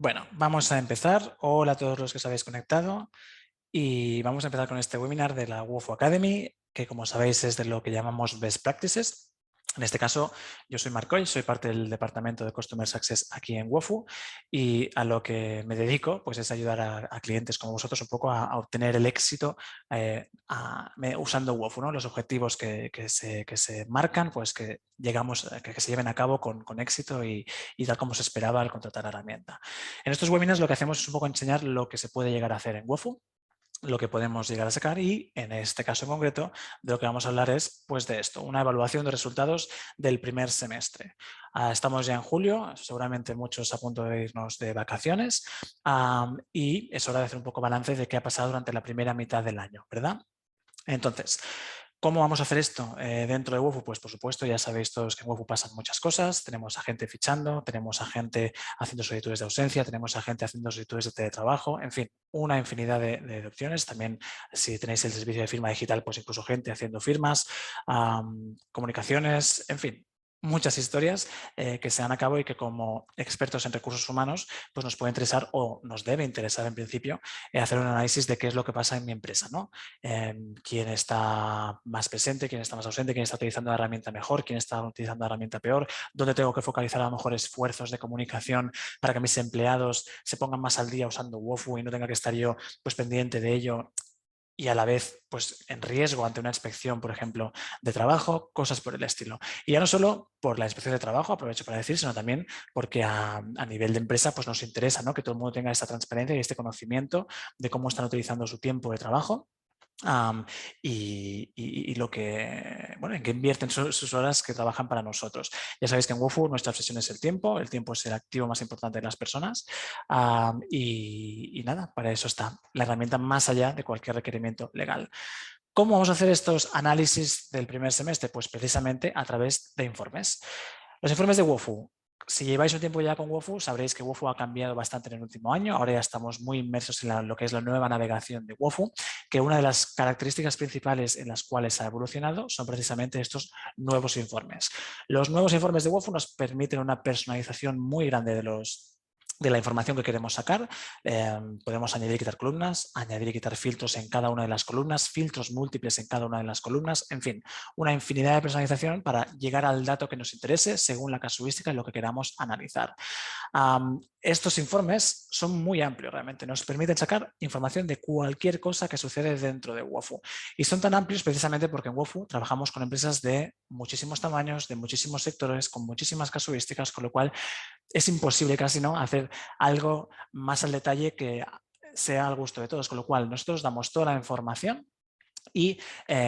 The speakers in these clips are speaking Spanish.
Bueno, vamos a empezar. Hola a todos los que os habéis conectado y vamos a empezar con este webinar de la WOFU Academy, que como sabéis es de lo que llamamos Best Practices. En este caso, yo soy Marcoy, soy parte del departamento de Customer Success aquí en WOFU y a lo que me dedico pues, es ayudar a clientes como vosotros un poco a obtener el éxito usando WOFU, ¿no? Los objetivos que se marcan, pues que llegamos, que se lleven a cabo con éxito y tal como se esperaba al contratar la herramienta. En estos webinars lo que hacemos es un poco enseñar lo que se puede llegar a hacer en WOFU, lo que podemos llegar a sacar y en este caso en concreto de lo que vamos a hablar es pues de esto, una evaluación de resultados del primer semestre. Estamos ya en julio, seguramente muchos a punto de irnos de vacaciones y es hora de hacer un poco balance de qué ha pasado durante la primera mitad del año, ¿verdad? Entonces, ¿cómo vamos a hacer esto dentro de WOFU? Pues por supuesto, ya sabéis todos que en WOFU pasan muchas cosas. Tenemos a gente fichando, tenemos a gente haciendo solicitudes de ausencia, tenemos a gente haciendo solicitudes de teletrabajo, en fin, una infinidad de opciones. También si tenéis el servicio de firma digital, pues incluso gente haciendo firmas, comunicaciones, en fin. Muchas historias que se dan a cabo y que como expertos en recursos humanos pues nos puede interesar o nos debe interesar en principio hacer un análisis de qué es lo que pasa en mi empresa, ¿no? Quién está más presente, quién está más ausente, quién está utilizando la herramienta mejor, quién está utilizando la herramienta peor, dónde tengo que focalizar a lo mejor esfuerzos de comunicación para que mis empleados se pongan más al día usando WOFU y no tenga que estar yo pues pendiente de ello y a la vez pues en riesgo ante una inspección, por ejemplo, de trabajo, cosas por el estilo. Y ya no solo por la inspección de trabajo, aprovecho para decir, sino también porque a nivel de empresa pues nos interesa, ¿no? Que todo el mundo tenga esta transparencia y este conocimiento de cómo están utilizando su tiempo de trabajo. Y lo que, bueno, en qué invierten sus horas que trabajan para nosotros. Ya sabéis que en WOFU nuestra obsesión es el tiempo es el activo más importante de las personas y nada, para eso está la herramienta más allá de cualquier requerimiento legal. ¿Cómo vamos a hacer estos análisis del primer semestre? Pues precisamente a través de informes. Los informes de WOFU. Si lleváis un tiempo ya con WOFU, sabréis que WOFU ha cambiado bastante en el último año. Ahora ya estamos muy inmersos en lo que es la nueva navegación de WOFU, que una de las características principales en las cuales ha evolucionado son precisamente estos nuevos informes. Los nuevos informes de WOFU nos permiten una personalización muy grande de la información que queremos sacar. Podemos añadir y quitar columnas, añadir y quitar filtros en cada una de las columnas, filtros múltiples en cada una de las columnas, en fin, una infinidad de personalización para llegar al dato que nos interese según la casuística y lo que queramos analizar. Estos informes son muy amplios realmente, nos permiten sacar información de cualquier cosa que sucede dentro de WOFU y son tan amplios precisamente porque en WOFU trabajamos con empresas de muchísimos tamaños, de muchísimos sectores, con muchísimas casuísticas, con lo cual es imposible casi no hacer algo más al detalle que sea al gusto de todos, con lo cual nosotros damos toda la información y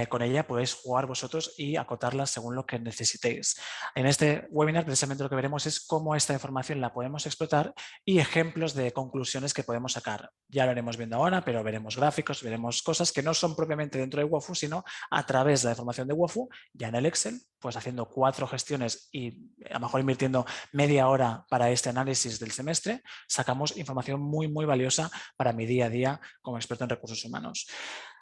con ella podéis jugar vosotros y acotarla según lo que necesitéis. En este webinar precisamente lo que veremos es cómo esta información la podemos explotar y ejemplos de conclusiones que podemos sacar. Ya lo iremos viendo ahora, pero veremos gráficos, veremos cosas que no son propiamente dentro de WOFU, sino a través de la información de WOFU, ya en el Excel, pues haciendo 4 gestiones y a lo mejor invirtiendo media hora para este análisis del semestre, sacamos información muy, muy valiosa para mi día a día como experto en recursos humanos.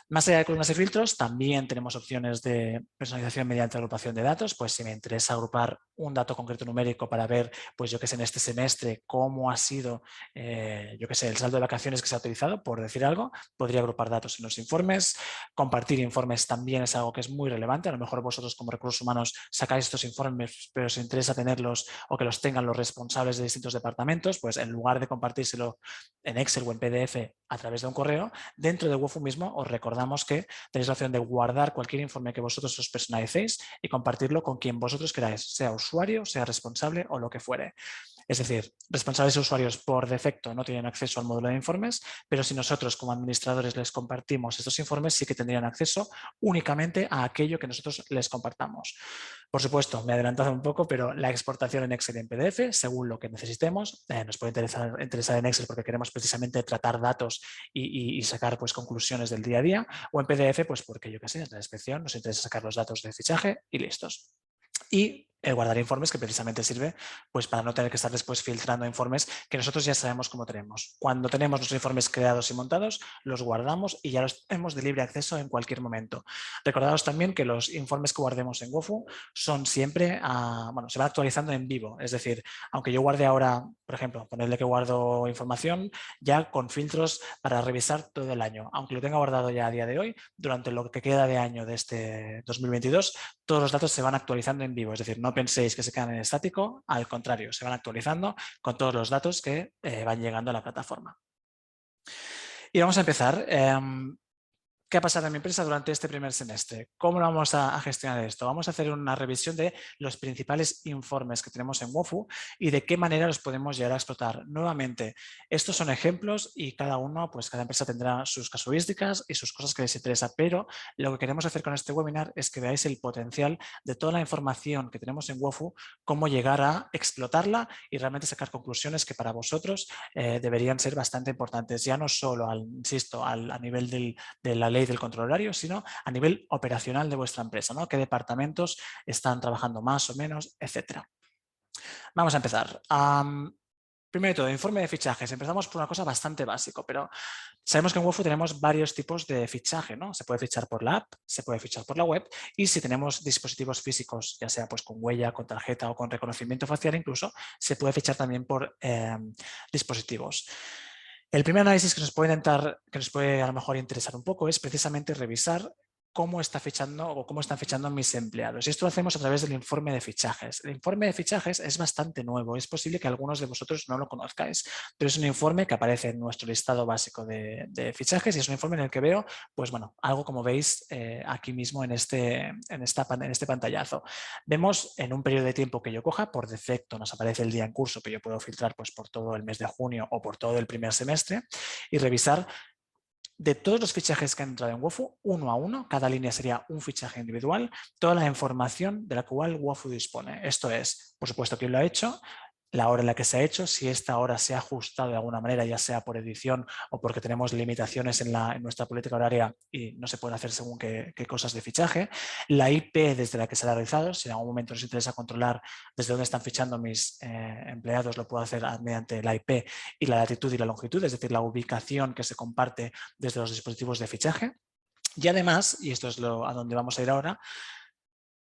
Más allá de columnas y filtros, también tenemos opciones de personalización mediante agrupación de datos. Pues si me interesa agrupar un dato concreto numérico para ver, pues yo que sé, en este semestre, cómo ha sido, yo que sé, el saldo de vacaciones que se ha utilizado, por decir algo, podría agrupar datos en los informes. Compartir informes también es algo que es muy relevante. A lo mejor vosotros como recursos humanos sacáis estos informes, pero os interesa tenerlos o que los tengan los responsables de distintos departamentos, pues en lugar de compartírselo en Excel o en PDF a través de un correo, dentro de WOFU mismo os recordamos que tenéis la opción de guardar cualquier informe que vosotros os personalicéis y compartirlo con quien vosotros queráis, sea usuario, sea responsable o lo que fuere. Es decir, responsables y usuarios por defecto no tienen acceso al módulo de informes, pero si nosotros como administradores les compartimos estos informes, sí que tendrían acceso únicamente a aquello que nosotros les compartamos. Por supuesto, me he adelantado un poco, pero la exportación en Excel y en PDF, según lo que necesitemos, nos puede interesar en Excel porque queremos precisamente tratar datos y sacar pues, conclusiones del día a día, o en PDF, pues porque yo qué sé, en la inspección nos interesa sacar los datos de fichaje y listos. Y el guardar informes, que precisamente sirve pues, para no tener que estar después filtrando informes que nosotros ya sabemos cómo tenemos. Cuando tenemos nuestros informes creados y montados, los guardamos y ya los tenemos de libre acceso en cualquier momento. Recordaos también que los informes que guardemos en Wofu son siempre, bueno, se van actualizando en vivo. Es decir, aunque yo guarde ahora, por ejemplo, ponerle que guardo información ya con filtros para revisar todo el año. Aunque lo tenga guardado ya a día de hoy, durante lo que queda de año de este 2022, todos los datos se van actualizando en vivo. Es decir, no penséis que se quedan en estático, al contrario, se van actualizando con todos los datos que van llegando a la plataforma. Y vamos a empezar. ¿Qué ha pasado en mi empresa durante este primer semestre? ¿Cómo lo vamos a gestionar esto? Vamos a hacer una revisión de los principales informes que tenemos en Wofu y de qué manera los podemos llegar a explotar. Nuevamente, estos son ejemplos y cada uno, pues cada empresa tendrá sus casuísticas y sus cosas que les interesa, pero lo que queremos hacer con este webinar es que veáis el potencial de toda la información que tenemos en Wofu, cómo llegar a explotarla y realmente sacar conclusiones que para vosotros deberían ser bastante importantes, ya no solo, insisto, a nivel de la ley del control horario, sino a nivel operacional de vuestra empresa, ¿no? ¿Qué departamentos están trabajando más o menos, etcétera? Vamos a empezar. Primero de todo, informe de fichajes. Empezamos por una cosa bastante básica, pero sabemos que en Wofu tenemos varios tipos de fichaje, ¿no? Se puede fichar por la app, se puede fichar por la web y si tenemos dispositivos físicos, ya sea pues con huella, con tarjeta o con reconocimiento facial incluso, se puede fichar también por dispositivos. El primer análisis que nos puede a lo mejor interesar un poco es precisamente revisar cómo está fichando o cómo están fichando mis empleados. Y esto lo hacemos a través del informe de fichajes. El informe de fichajes es bastante nuevo. Es posible que algunos de vosotros no lo conozcáis, pero es un informe que aparece en nuestro listado básico de fichajes y es un informe en el que veo, pues bueno, algo como veis aquí mismo en este pantallazo. Vemos en un periodo de tiempo que yo coja, por defecto nos aparece el día en curso que yo puedo filtrar pues, por todo el mes de junio o por todo el primer semestre y revisar de todos los fichajes que han entrado en Wofu, uno a uno, cada línea sería un fichaje individual, toda la información de la cual Wofu dispone. Esto es, por supuesto, quién lo ha hecho, la hora en la que se ha hecho, si esta hora se ha ajustado de alguna manera, ya sea por edición o porque tenemos limitaciones en nuestra política horaria y no se pueden hacer según qué cosas de fichaje, la IP desde la que se ha realizado, si en algún momento nos interesa controlar desde dónde están fichando mis empleados, lo puedo hacer mediante la IP y la latitud y la longitud, es decir, la ubicación que se comparte desde los dispositivos de fichaje. Y además, y esto es a donde vamos a ir ahora,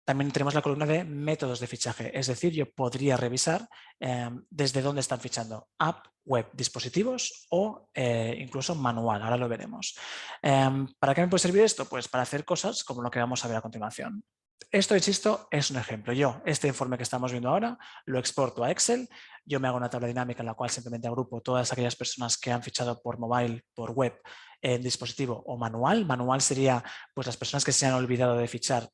también tenemos la columna de métodos de fichaje, es decir, yo podría revisar desde dónde están fichando, app, web, dispositivos o incluso manual, ahora lo veremos. ¿Para qué me puede servir esto? Pues para hacer cosas como lo que vamos a ver a continuación. Esto, insisto, es un ejemplo. Yo, este informe que estamos viendo ahora, lo exporto a Excel, yo me hago una tabla dinámica en la cual simplemente agrupo todas aquellas personas que han fichado por mobile, por web, en dispositivo o manual. Manual sería pues las personas que se han olvidado de fichar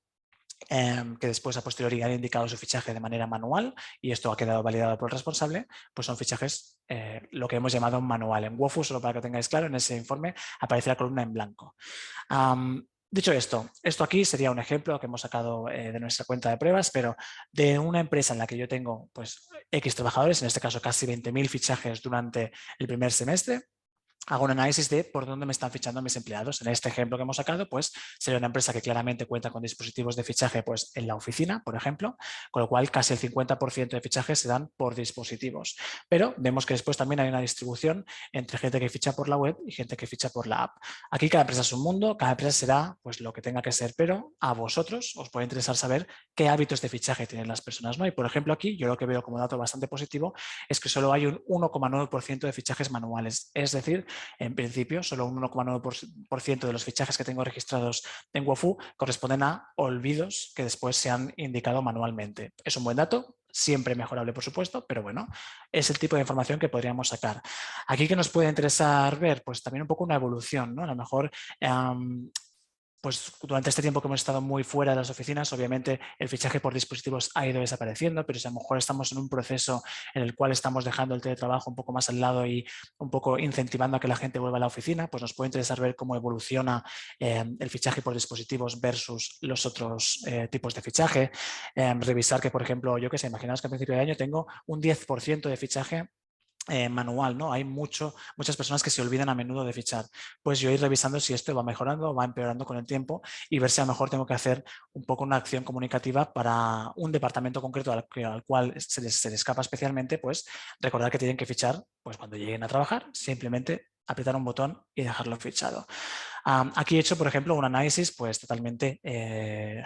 que después a posteriori han indicado su fichaje de manera manual y esto ha quedado validado por el responsable, pues son fichajes lo que hemos llamado manual. En Wofu, solo para que tengáis claro, en ese informe aparece la columna en blanco. Dicho esto aquí sería un ejemplo que hemos sacado de nuestra cuenta de pruebas, pero de una empresa en la que yo tengo pues X trabajadores, en este caso casi 20.000 fichajes durante el primer semestre, hago un análisis de por dónde me están fichando mis empleados. En este ejemplo que hemos sacado, pues sería una empresa que claramente cuenta con dispositivos de fichaje pues, en la oficina, por ejemplo, con lo cual casi el 50% de fichajes se dan por dispositivos. Pero vemos que después también hay una distribución entre gente que ficha por la web y gente que ficha por la app. Aquí cada empresa es un mundo, cada empresa será pues, lo que tenga que ser, pero a vosotros os puede interesar saber qué hábitos de fichaje tienen las personas, ¿no? Y por ejemplo aquí yo lo que veo como dato bastante positivo es que solo hay un 1,9% de fichajes manuales, es decir, en principio, solo un 1,9% de los fichajes que tengo registrados en Wofu corresponden a olvidos que después se han indicado manualmente. Es un buen dato, siempre mejorable por supuesto, pero bueno, es el tipo de información que podríamos sacar. Aquí que nos puede interesar ver, pues también un poco una evolución, ¿no? A lo mejor pues durante este tiempo que hemos estado muy fuera de las oficinas, obviamente el fichaje por dispositivos ha ido desapareciendo, pero si a lo mejor estamos en un proceso en el cual estamos dejando el teletrabajo un poco más al lado y un poco incentivando a que la gente vuelva a la oficina, pues nos puede interesar ver cómo evoluciona el fichaje por dispositivos versus los otros tipos de fichaje. Revisar que, por ejemplo, yo qué sé, imaginaos que a principio de año tengo un 10% de fichaje manual, ¿no? Hay muchas personas que se olvidan a menudo de fichar. Pues yo ir revisando si esto va mejorando o va empeorando con el tiempo y ver si a lo mejor tengo que hacer un poco una acción comunicativa para un departamento concreto al cual se les escapa especialmente, pues recordar que tienen que fichar pues cuando lleguen a trabajar, simplemente apretar un botón y dejarlo fichado. Aquí he hecho, por ejemplo, un análisis pues totalmente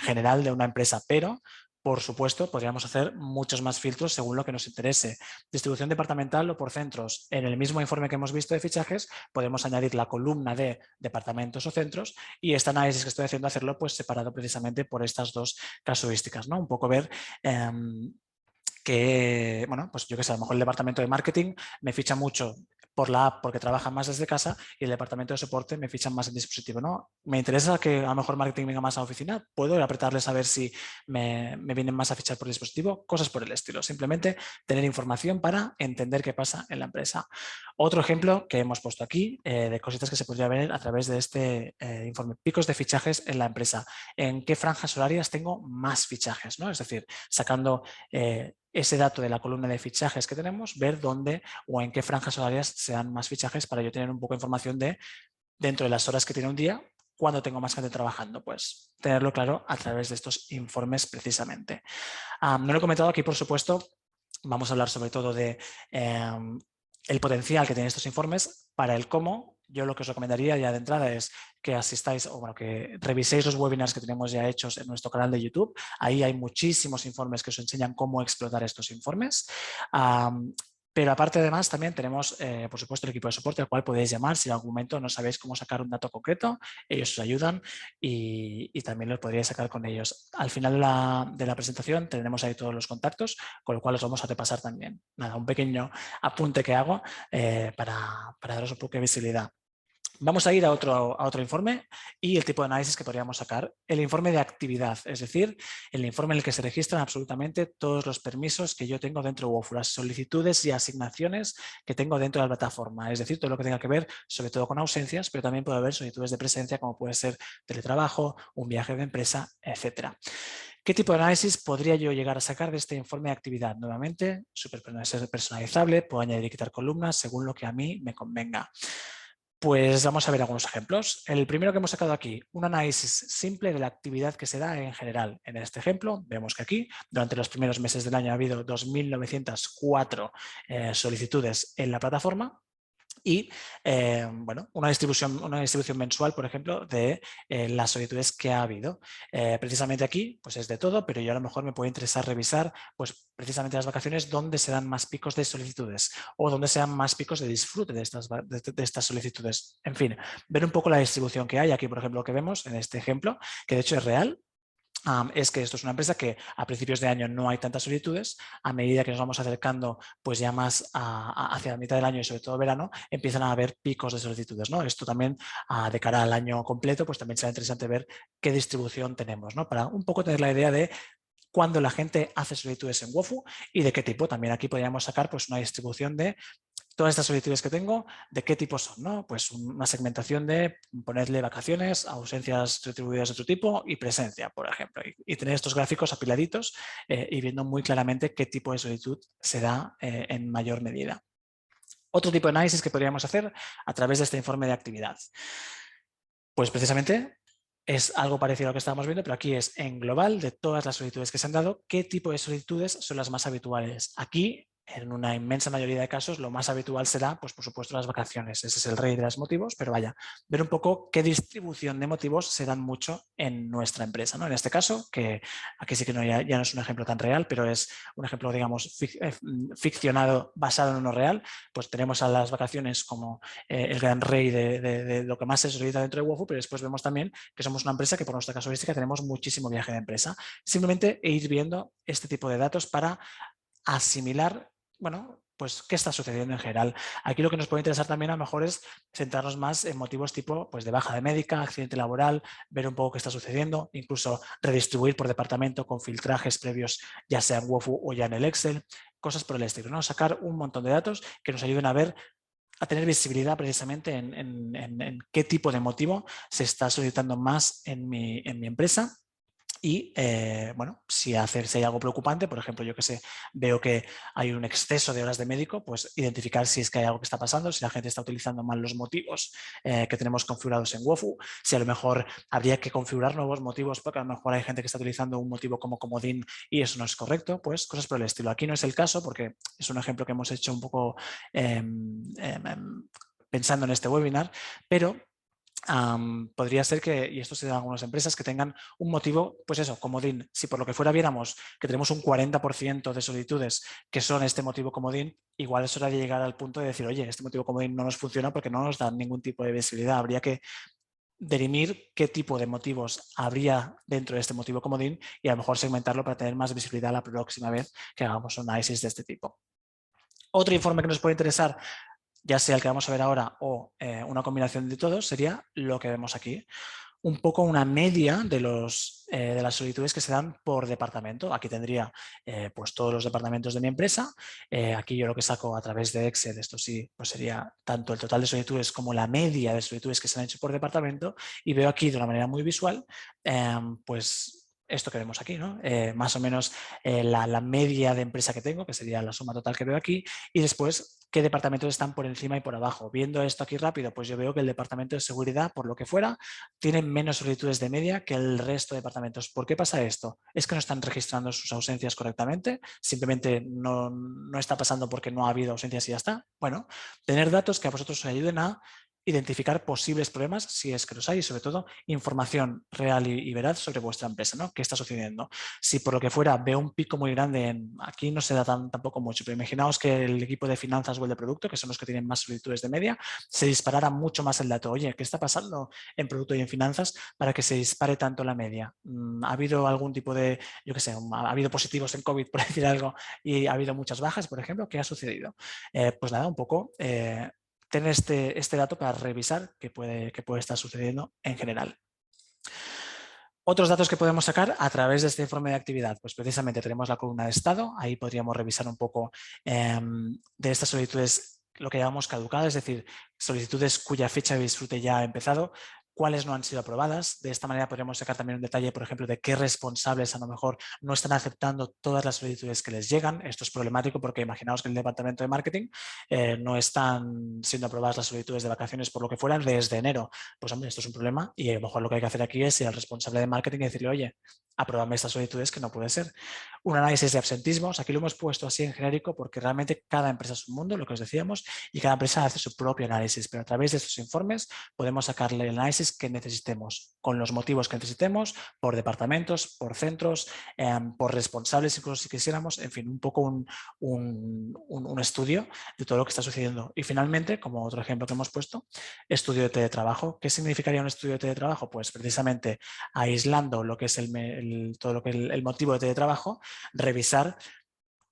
general de una empresa, pero por supuesto, podríamos hacer muchos más filtros según lo que nos interese. Distribución departamental o por centros. En el mismo informe que hemos visto de fichajes, podemos añadir la columna de departamentos o centros y este análisis que estoy haciendo, hacerlo pues separado precisamente por estas dos casuísticas, ¿no? Un poco ver que, bueno, pues yo que sé, a lo mejor el departamento de marketing me ficha mucho por la app porque trabajan más desde casa y el departamento de soporte me fichan más en dispositivo, ¿no? Me interesa que a lo mejor marketing venga más a la oficina, puedo apretarles a ver si me vienen más a fichar por dispositivo, cosas por el estilo. Simplemente tener información para entender qué pasa en la empresa. Otro ejemplo que hemos puesto aquí de cositas que se podría ver a través de este informe, picos de fichajes en la empresa. ¿En qué franjas horarias tengo más fichajes, ¿no? Es decir, sacando ese dato de la columna de fichajes que tenemos, ver dónde o en qué franjas horarias se dan más fichajes para yo tener un poco de información de dentro de las horas que tiene un día, cuándo tengo más gente trabajando, pues tenerlo claro a través de estos informes precisamente. No lo he comentado aquí, por supuesto, vamos a hablar sobre todo de el potencial que tienen estos informes para el cómo. Yo lo que os recomendaría ya de entrada es que asistáis o bueno, que reviséis los webinars que tenemos ya hechos en nuestro canal de YouTube. Ahí hay muchísimos informes que os enseñan cómo explotar estos informes. Pero aparte, además, también tenemos, por supuesto, el equipo de soporte al cual podéis llamar si en algún momento no sabéis cómo sacar un dato concreto. Ellos os ayudan y también lo podríais sacar con ellos. Al final de la presentación tenemos ahí todos los contactos, con lo cual os vamos a repasar también. Nada, un pequeño apunte que hago para daros un poco de visibilidad. Vamos a ir a otro informe y el tipo de análisis que podríamos sacar. El informe de actividad, es decir, el informe en el que se registran absolutamente todos los permisos que yo tengo dentro de WOFU, las solicitudes y asignaciones que tengo dentro de la plataforma, es decir, todo lo que tenga que ver sobre todo con ausencias, pero también puede haber solicitudes de presencia como puede ser teletrabajo, un viaje de empresa, etcétera. ¿Qué tipo de análisis podría yo llegar a sacar de este informe de actividad? Nuevamente, súper personalizable, puedo añadir y quitar columnas según lo que a mí me convenga. Pues vamos a ver algunos ejemplos. El primero que hemos sacado aquí, un análisis simple de la actividad que se da en general. En este ejemplo, vemos que aquí, durante los primeros meses del año ha habido 2.904 solicitudes en la plataforma. Y bueno, una distribución mensual, por ejemplo, de las solicitudes que ha habido. Precisamente aquí pues es de todo, pero yo a lo mejor me puede interesar revisar pues, precisamente las vacaciones donde se dan más picos de solicitudes o donde se dan más picos de disfrute de estas solicitudes. En fin, ver un poco la distribución que hay. Aquí, por ejemplo, que vemos en este ejemplo, que de hecho es real. Es que esto es una empresa que a principios de año no hay tantas solicitudes, a medida que nos vamos acercando pues ya más hacia la mitad del año y sobre todo verano, empiezan a haber picos de solicitudes, ¿no? Esto también de cara al año completo, pues también será interesante ver qué distribución tenemos, ¿no? Para un poco tener la idea de cuándo la gente hace solicitudes en WOFU y de qué tipo. También aquí podríamos sacar pues una distribución de todas estas solicitudes que tengo, ¿de qué tipo son? ¿No? Pues una segmentación de ponerle vacaciones, ausencias retribuidas de otro tipo y presencia, por ejemplo. Y tener estos gráficos apiladitos y viendo muy claramente qué tipo de solicitud se da en mayor medida. Otro tipo de análisis que podríamos hacer a través de este informe de actividad. Pues precisamente es algo parecido a lo que estábamos viendo, pero aquí es en global de todas las solicitudes que se han dado, qué tipo de solicitudes son las más habituales. Aquí, en una inmensa mayoría de casos, lo más habitual será, pues por supuesto, las vacaciones. Ese es el rey de los motivos, pero vaya, ver un poco qué distribución de motivos se dan mucho en nuestra empresa, ¿no? En este caso, que aquí sí que no, ya no es un ejemplo tan real, pero es un ejemplo, digamos, ficcionado basado en uno real, pues tenemos a las vacaciones como el gran rey de lo que más se solicita dentro de WOFU, pero después vemos también que somos una empresa que por nuestra casuística tenemos muchísimo viaje de empresa. Simplemente ir viendo este tipo de datos para asimilar, bueno, pues qué está sucediendo en general. Aquí lo que nos puede interesar también a lo mejor es centrarnos más en motivos tipo pues, de baja de médica, accidente laboral, ver un poco qué está sucediendo, incluso redistribuir por departamento con filtrajes previos, ya sea en WOFU o ya en el Excel, cosas por el estilo, ¿no? Sacar un montón de datos que nos ayuden a ver a tener visibilidad precisamente en qué tipo de motivo se está solicitando más en mi empresa Y, bueno, si hay algo preocupante, por ejemplo, yo que sé, veo que hay un exceso de horas de médico, pues identificar si es que hay algo que está pasando, si la gente está utilizando mal los motivos que tenemos configurados en Wofu, si a lo mejor habría que configurar nuevos motivos porque a lo mejor hay gente que está utilizando un motivo como comodín y eso no es correcto, pues cosas por el estilo. Aquí no es el caso porque es un ejemplo que hemos hecho un poco pensando en este webinar, pero podría ser que, y esto se da en algunas empresas, que tengan un motivo, pues eso, comodín. Si por lo que fuera viéramos que tenemos un 40% de solicitudes que son este motivo comodín, igual es hora de llegar al punto de decir, oye, este motivo comodín no nos funciona porque no nos da ningún tipo de visibilidad. Habría que dirimir qué tipo de motivos habría dentro de este motivo comodín y a lo mejor segmentarlo para tener más visibilidad la próxima vez que hagamos un análisis de este tipo. Otro informe que nos puede interesar, ya sea el que vamos a ver ahora o una combinación de todos, sería lo que vemos aquí. Un poco una media de las solicitudes que se dan por departamento. Aquí tendría pues todos los departamentos de mi empresa. Aquí yo lo que saco a través de Excel, esto sí, pues sería tanto el total de solicitudes como la media de solicitudes que se han hecho por departamento y veo aquí de una manera muy visual pues esto que vemos aquí, ¿no? Más o menos la media de empresa que tengo, que sería la suma total que veo aquí, y después qué departamentos están por encima y por abajo. Viendo esto aquí rápido, pues yo veo que el departamento de seguridad, por lo que fuera, tienen menos solicitudes de media que el resto de departamentos. ¿Por qué pasa esto? ¿Es que no están registrando sus ausencias correctamente? ¿Simplemente no está pasando porque no ha habido ausencias y ya está? Bueno, tener datos que a vosotros os ayuden a identificar posibles problemas, si es que los hay, y sobre todo información real y veraz sobre vuestra empresa, ¿no? ¿Qué está sucediendo? Si por lo que fuera veo un pico muy grande, aquí no se da tampoco mucho, pero imaginaos que el equipo de finanzas o el de producto, que son los que tienen más solicitudes de media, se disparara mucho más el dato. Oye, ¿qué está pasando en producto y en finanzas para que se dispare tanto la media? ¿Ha habido algún tipo de, yo qué sé, ha habido positivos en COVID, por decir algo, y ha habido muchas bajas, por ejemplo? ¿Qué ha sucedido? Pues nada, un poco tener este dato para revisar qué puede estar sucediendo en general. Otros datos que podemos sacar a través de este informe de actividad, pues precisamente tenemos la columna de estado, ahí podríamos revisar un poco de estas solicitudes lo que llamamos caducadas, es decir, solicitudes cuya fecha de disfrute ya ha empezado, cuáles no han sido aprobadas. De esta manera podríamos sacar también un detalle, por ejemplo, de qué responsables a lo mejor no están aceptando todas las solicitudes que les llegan. Esto es problemático porque imaginaos que el departamento de marketing no están siendo aprobadas las solicitudes de vacaciones por lo que fuera desde enero. Pues hombre, esto es un problema y a lo mejor lo que hay que hacer aquí es ir al responsable de marketing y decirle, oye, apruébame estas solicitudes que no puede ser. Un análisis de absentismos, aquí lo hemos puesto así en genérico porque realmente cada empresa es un mundo, lo que os decíamos, y cada empresa hace su propio análisis, pero a través de estos informes podemos sacarle el análisis que necesitemos, con los motivos que necesitemos, por departamentos, por centros, por responsables, incluso si quisiéramos, en fin, un poco un estudio de todo lo que está sucediendo. Y finalmente, como otro ejemplo que hemos puesto, estudio de teletrabajo. ¿Qué significaría un estudio de teletrabajo? Pues precisamente aislando lo que es todo lo que el motivo de teletrabajo, revisar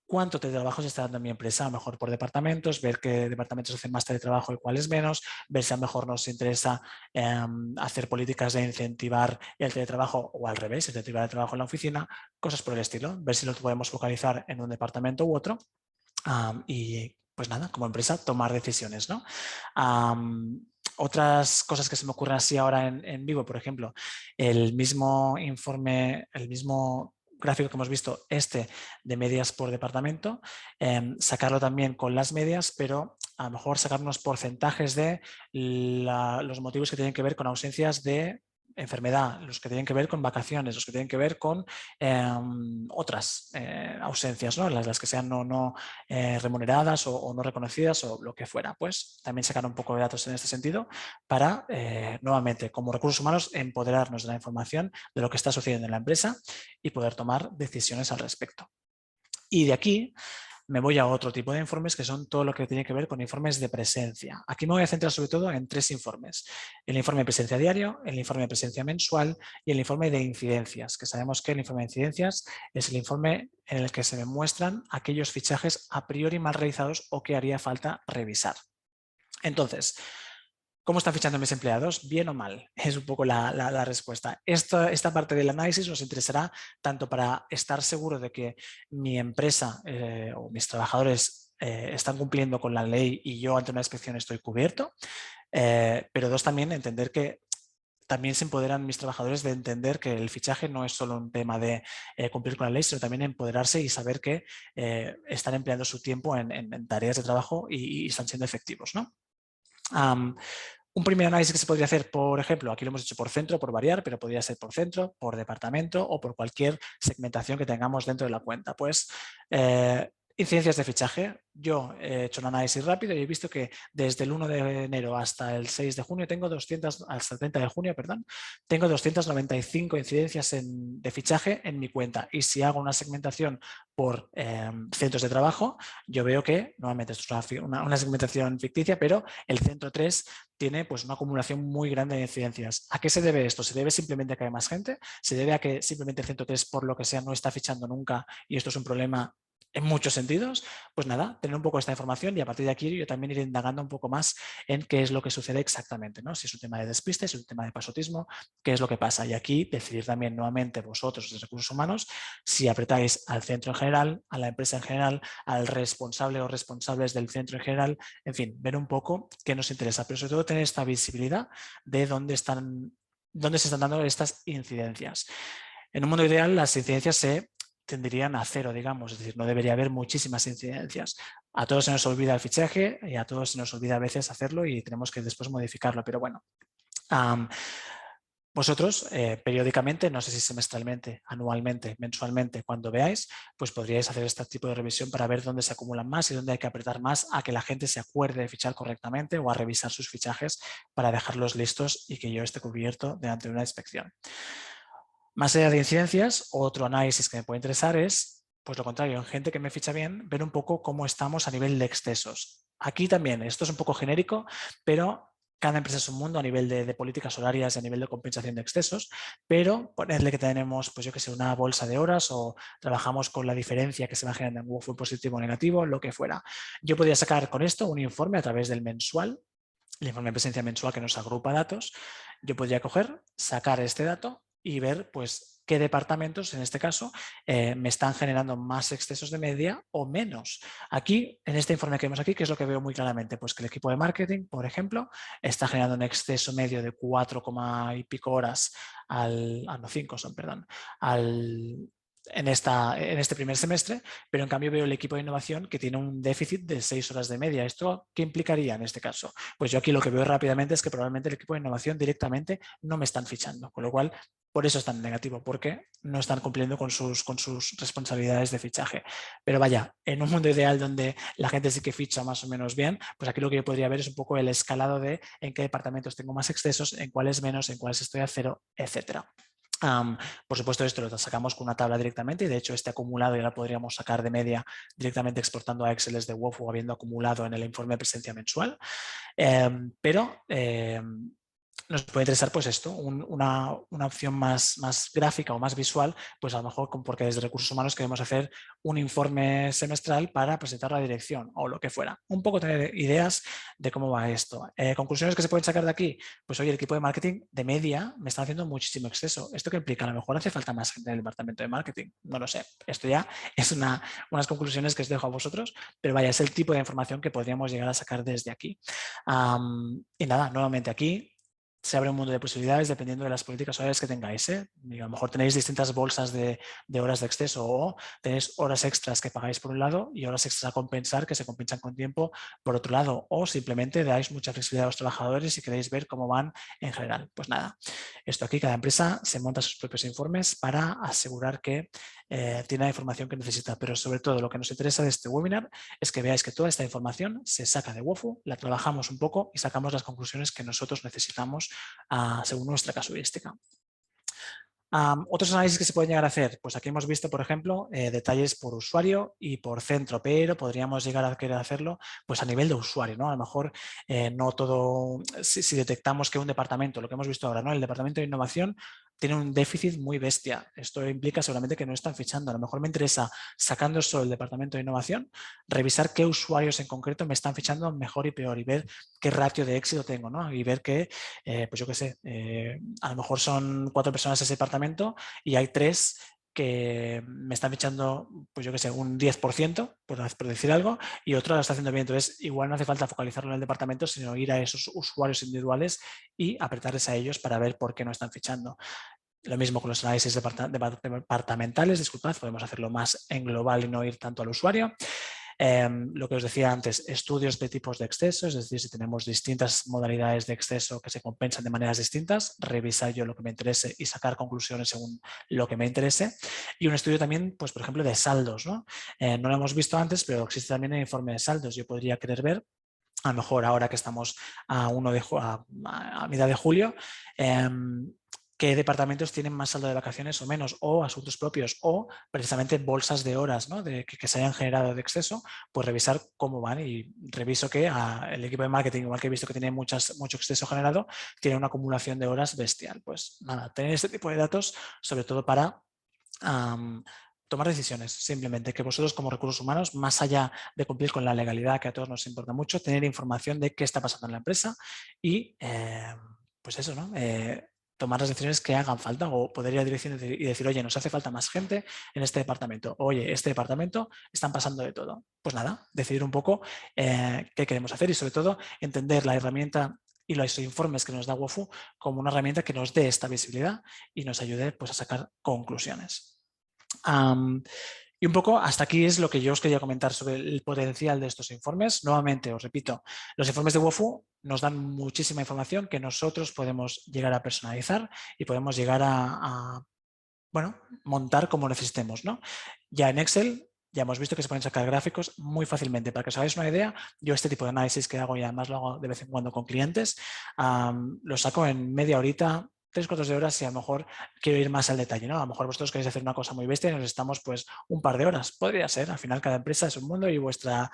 cuánto teletrabajo se está dando en mi empresa, a lo mejor por departamentos, ver qué departamentos hacen más teletrabajo y cuáles menos, ver si a lo mejor nos interesa hacer políticas de incentivar el teletrabajo o al revés, incentivar el trabajo en la oficina, cosas por el estilo, ver si lo podemos focalizar en un departamento u otro y pues nada, como empresa tomar decisiones, ¿no? Otras cosas que se me ocurren así ahora en vivo, por ejemplo, el mismo informe, el mismo gráfico que hemos visto, de medias por departamento, sacarlo también con las medias, pero a lo mejor sacar unos porcentajes de los motivos que tienen que ver con ausencias de enfermedad, los que tienen que ver con vacaciones, los que tienen que ver con otras ausencias, ¿no? Las que sean no remuneradas o no reconocidas o lo que fuera. Pues también sacar un poco de datos en este sentido para, nuevamente, como recursos humanos, empoderarnos de la información de lo que está sucediendo en la empresa y poder tomar decisiones al respecto. Y de aquí me voy a otro tipo de informes que son todo lo que tiene que ver con informes de presencia. Aquí me voy a centrar sobre todo en 3 informes. El informe de presencia diario, el informe de presencia mensual y el informe de incidencias, que sabemos que el informe de incidencias es el informe en el que se me muestran aquellos fichajes a priori mal realizados o que haría falta revisar. Entonces, ¿cómo están fichando mis empleados? ¿Bien o mal? Es un poco la respuesta. Esta parte del análisis nos interesará tanto para estar seguro de que mi empresa o mis trabajadores están cumpliendo con la ley y yo ante una inspección estoy cubierto, pero dos, también entender que también se empoderan mis trabajadores de entender que el fichaje no es solo un tema de cumplir con la ley, sino también empoderarse y saber que están empleando su tiempo en tareas de trabajo y están siendo efectivos, ¿no? Un primer análisis que se podría hacer, por ejemplo, aquí lo hemos hecho por centro, por variar, pero podría ser por centro, por departamento o por cualquier segmentación que tengamos dentro de la cuenta. Pues incidencias de fichaje. Yo he hecho un análisis rápido y he visto que desde el 1 de enero hasta el 6 de junio tengo 200, hasta el 30 de junio, perdón, tengo 295 incidencias de fichaje en mi cuenta. Y si hago una segmentación por centros de trabajo, yo veo que, nuevamente, esto es una segmentación ficticia, pero el centro 3 tiene pues una acumulación muy grande de incidencias. ¿A qué se debe esto? ¿Se debe simplemente a que hay más gente? ¿Se debe a que simplemente el centro 3, por lo que sea, no está fichando nunca y esto es un problema en muchos sentidos? Pues nada, tener un poco esta información y a partir de aquí yo también iré indagando un poco más en qué es lo que sucede exactamente, ¿no? Si es un tema de despiste, si es un tema de pasotismo, qué es lo que pasa. Y aquí decidir también nuevamente vosotros, los recursos humanos, si apretáis al centro en general, a la empresa en general, al responsable o responsables del centro en general, en fin, ver un poco qué nos interesa, pero sobre todo tener esta visibilidad de dónde se están dando estas incidencias. En un mundo ideal, las incidencias se tenderían a cero, digamos, es decir, no debería haber muchísimas incidencias. A todos se nos olvida el fichaje y a todos se nos olvida a veces hacerlo y tenemos que después modificarlo, pero bueno. Vosotros, periódicamente, no sé si semestralmente, anualmente, mensualmente, cuando veáis, pues podríais hacer este tipo de revisión para ver dónde se acumulan más y dónde hay que apretar más a que la gente se acuerde de fichar correctamente o a revisar sus fichajes para dejarlos listos y que yo esté cubierto delante de una inspección. Más allá de incidencias, otro análisis que me puede interesar es, pues lo contrario, en gente que me ficha bien, ver un poco cómo estamos a nivel de excesos. Aquí también, esto es un poco genérico, pero cada empresa es un mundo a nivel de políticas horarias y a nivel de compensación de excesos, pero ponerle que tenemos, pues yo que sé, una bolsa de horas o trabajamos con la diferencia que se va generando en Wofur positivo o negativo, lo que fuera. Yo podría sacar con esto un informe a través del mensual, el informe de presencia mensual que nos agrupa datos. Yo podría coger, sacar este dato y ver pues qué departamentos, en este caso, me están generando más excesos de media o menos. Aquí, en este informe que vemos aquí, ¿qué es lo que veo muy claramente? Pues que el equipo de marketing, por ejemplo, está generando un exceso medio de 4, y pico horas no, 5 son, perdón, en este primer semestre, pero en cambio veo el equipo de innovación que tiene un déficit de 6 horas de media. ¿Esto qué implicaría en este caso? Pues yo aquí lo que veo rápidamente es que probablemente el equipo de innovación directamente no me están fichando, con lo cual por eso es tan negativo, porque no están cumpliendo con sus responsabilidades de fichaje. Pero vaya, en un mundo ideal donde la gente sí que ficha más o menos bien, pues aquí lo que yo podría ver es un poco el escalado de en qué departamentos tengo más excesos, en cuáles menos, en cuáles estoy a cero, etcétera. Por supuesto, esto lo sacamos con una tabla directamente y de hecho este acumulado ya lo podríamos sacar de media directamente exportando a Excel de Wofur habiendo acumulado en el informe de presencia mensual. Pero nos puede interesar pues esto, una opción más gráfica o más visual, pues a lo mejor porque desde recursos humanos queremos hacer un informe semestral para presentar la dirección o lo que fuera. Un poco tener ideas de cómo va esto. Conclusiones que se pueden sacar de aquí, pues oye, el equipo de marketing de media me está haciendo muchísimo exceso. ¿Esto qué implica? A lo mejor hace falta más gente en el departamento de marketing. No lo sé. Esto ya es unas conclusiones que os dejo a vosotros, pero vaya, es el tipo de información que podríamos llegar a sacar desde aquí. Y nada, nuevamente aquí se abre un mundo de posibilidades dependiendo de las políticas horarias que tengáis. A lo mejor tenéis distintas bolsas de horas de exceso o tenéis horas extras que pagáis por un lado y horas extras a compensar que se compensan con tiempo por otro lado, o simplemente dais mucha flexibilidad a los trabajadores y queréis ver cómo van en general. Pues nada, esto aquí cada empresa se monta sus propios informes para asegurar que tiene la información que necesita, pero sobre todo lo que nos interesa de este webinar es que veáis que toda esta información se saca de Wofur, la trabajamos un poco y sacamos las conclusiones que nosotros necesitamos según nuestra casuística. Otros análisis que se pueden llegar a hacer, pues aquí hemos visto, por ejemplo, detalles por usuario y por centro, pero podríamos llegar a querer hacerlo pues a nivel de usuario, ¿no? A lo mejor no todo, si detectamos que un departamento, lo que hemos visto ahora, ¿no? El departamento de innovación tiene un déficit muy bestia. Esto implica seguramente que no están fichando. A lo mejor me interesa, sacando solo el departamento de innovación, revisar qué usuarios en concreto me están fichando mejor y peor y ver qué ratio de éxito tengo, ¿no? Y ver que, pues yo qué sé, a lo mejor son 4 personas ese departamento y hay 3 que me están fichando, pues yo qué sé, un 10%, por decir algo, y otro lo está haciendo bien. Entonces, igual no hace falta focalizarlo en el departamento, sino ir a esos usuarios individuales y apretarles a ellos para ver por qué no están fichando. Lo mismo con los análisis departamentales, disculpad, podemos hacerlo más en global y no ir tanto al usuario. Lo que os decía antes, estudios de tipos de exceso, es decir, si tenemos distintas modalidades de exceso que se compensan de maneras distintas, revisar yo lo que me interese y sacar conclusiones según lo que me interese. Y un estudio también, pues por ejemplo, de saldos, ¿no? No lo hemos visto antes, pero existe también el informe de saldos. Yo podría querer ver, a lo mejor ahora que estamos a mitad de julio, qué departamentos tienen más saldo de vacaciones o menos, o asuntos propios, o precisamente bolsas de horas, ¿no? que se hayan generado de exceso, pues revisar cómo van. Y reviso que el equipo de marketing, igual que he visto que tiene mucho exceso generado, tiene una acumulación de horas bestial. Pues nada, tener este tipo de datos, sobre todo para tomar decisiones, simplemente que vosotros como recursos humanos, más allá de cumplir con la legalidad, que a todos nos importa mucho, tener información de qué está pasando en la empresa y pues eso, ¿no? Tomar las decisiones que hagan falta, o poder ir a dirección y decir, oye, nos hace falta más gente en este departamento, oye, este departamento están pasando de todo. Pues nada, decidir un poco qué queremos hacer y sobre todo entender la herramienta y los informes que nos da WOFU como una herramienta que nos dé esta visibilidad y nos ayude pues, a sacar conclusiones. Y un poco hasta aquí es lo que yo os quería comentar sobre el potencial de estos informes. Nuevamente, os repito, los informes de WOFU nos dan muchísima información que nosotros podemos llegar a personalizar y podemos llegar a montar como necesitemos, ¿no? Ya en Excel ya hemos visto que se pueden sacar gráficos muy fácilmente. Para que os hagáis una idea, yo este tipo de análisis que hago, y además lo hago de vez en cuando con clientes, lo saco en media horita, 3-4 de horas, y a lo mejor quiero ir más al detalle, ¿no? A lo mejor vosotros queréis hacer una cosa muy bestia y nos estamos pues un par de horas. Podría ser, al final cada empresa es un mundo y vuestro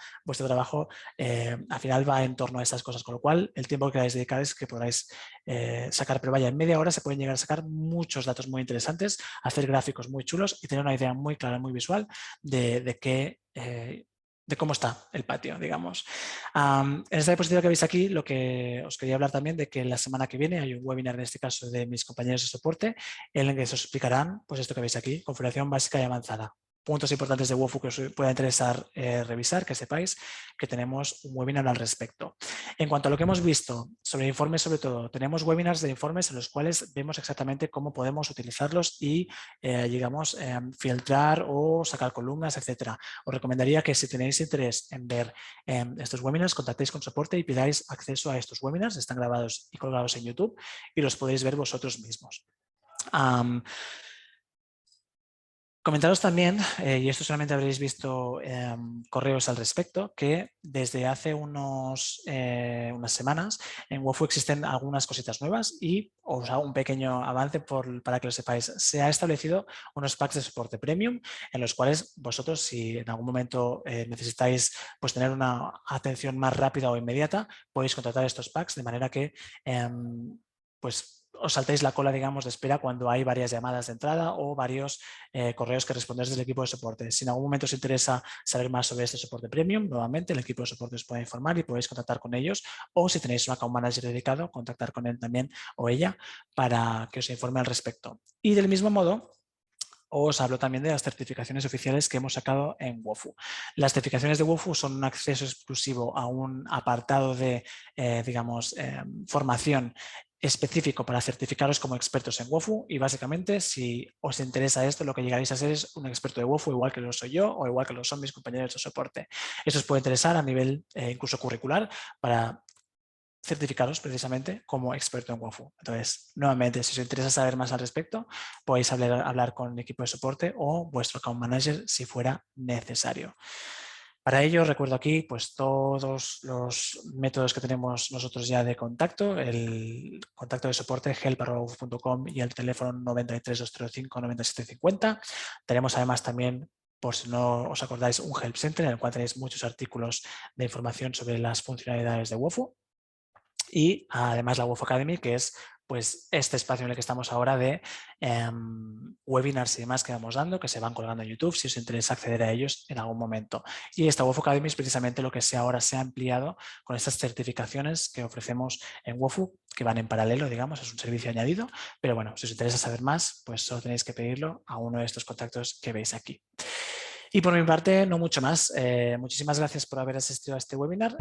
trabajo al final va en torno a esas cosas, con lo cual el tiempo que queráis dedicar es que podáis sacar, pero vaya, en media hora se pueden llegar a sacar muchos datos muy interesantes, hacer gráficos muy chulos y tener una idea muy clara, muy visual de cómo está el patio, digamos. En esta diapositiva que veis aquí, lo que os quería hablar también de que la semana que viene hay un webinar, en este caso de mis compañeros de soporte, en el que se os explicarán pues esto que veis aquí, configuración básica y avanzada. Puntos importantes de WOFU que os pueda interesar revisar, que sepáis que tenemos un webinar al respecto. En cuanto a lo que hemos visto sobre informes, sobre todo, tenemos webinars de informes en los cuales vemos exactamente cómo podemos utilizarlos y, digamos, filtrar o sacar columnas, etcétera. Os recomendaría que si tenéis interés en ver estos webinars, contactéis con soporte y pidáis acceso a estos webinars. Están grabados y colgados en YouTube y los podéis ver vosotros mismos. Comentaros también, y esto solamente habréis visto correos al respecto, que desde hace unas semanas en WOFU existen algunas cositas nuevas y os hago un pequeño avance para que lo sepáis. Se ha establecido unos packs de soporte premium en los cuales vosotros, si en algún momento necesitáis pues, tener una atención más rápida o inmediata, podéis contratar estos packs de manera que pues os saltéis la cola, digamos, de espera cuando hay varias llamadas de entrada o varios correos que responder desde el equipo de soporte. Si en algún momento os interesa saber más sobre este soporte premium, nuevamente el equipo de soporte os puede informar y podéis contactar con ellos, o si tenéis un account manager dedicado, contactar con él también o ella para que os informe al respecto. Y del mismo modo, os hablo también de las certificaciones oficiales que hemos sacado en WOFU. Las certificaciones de WOFU son un acceso exclusivo a un apartado de, digamos, formación específico para certificaros como expertos en WOFU, y básicamente si os interesa esto, lo que llegaréis a ser es un experto de WOFU, igual que lo soy yo o igual que lo son mis compañeros de soporte. Eso os puede interesar a nivel incluso curricular para certificaros precisamente como experto en WOFU. Entonces, nuevamente, si os interesa saber más al respecto, podéis hablar con el equipo de soporte o vuestro account manager si fuera necesario. Para ello, recuerdo aquí pues, todos los métodos que tenemos nosotros ya de contacto, el contacto de soporte help@wofu.com y el teléfono 93 205 9750. Tenemos además también, por si no os acordáis, un Help Center en el cual tenéis muchos artículos de información sobre las funcionalidades de WOFU. Y además la WOFU Academy, que es pues este espacio en el que estamos ahora de webinars y demás que vamos dando, que se van colgando en YouTube, si os interesa acceder a ellos en algún momento. Y esta WOFU Academy es precisamente lo que ahora se ha ampliado con estas certificaciones que ofrecemos en WOFU, que van en paralelo, digamos, es un servicio añadido, pero bueno, si os interesa saber más, pues solo tenéis que pedirlo a uno de estos contactos que veis aquí. Y por mi parte, no mucho más. Muchísimas gracias por haber asistido a este webinar